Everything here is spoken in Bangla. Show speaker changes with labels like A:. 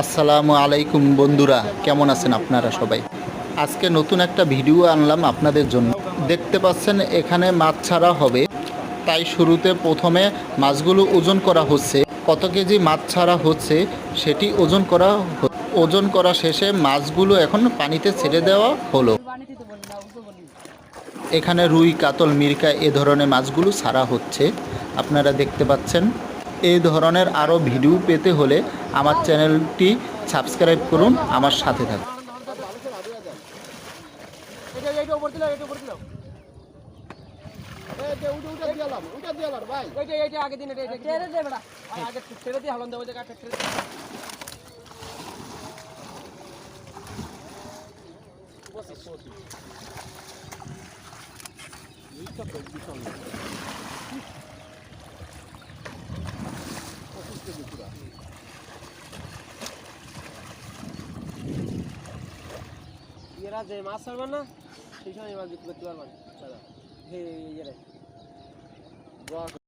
A: আসসালামু আলাইকুম বন্ধুরা, কেমন আছেন আপনারা সবাই? আজকে নতুন একটা ভিডিও আনলাম আপনাদের জন্য। দেখতে পাচ্ছেন এখানে মাছ ছাড়া হবে, তাই শুরুতে প্রথমে মাছগুলো ওজন করা হচ্ছে। কত কেজি মাছ ছাড়া হচ্ছে সেটি ওজন করা শেষে মাছগুলো এখন পানিতে ছেড়ে দেওয়া হলো। এখানে রুই, কাতল, মিরকা এ ধরনের মাছগুলো ছাড়া হচ্ছে, আপনারা দেখতে পাচ্ছেন। এই ধরনের আরও ভিডিও পেতে হলে আমার চ্যানেলটি সাবস্ক্রাইব করুন, আমার সাথে থাকুন।
B: এরা যে মাছ ছাড়বেন না সেই সময় মাছ বিক্রি করতে পারবেন।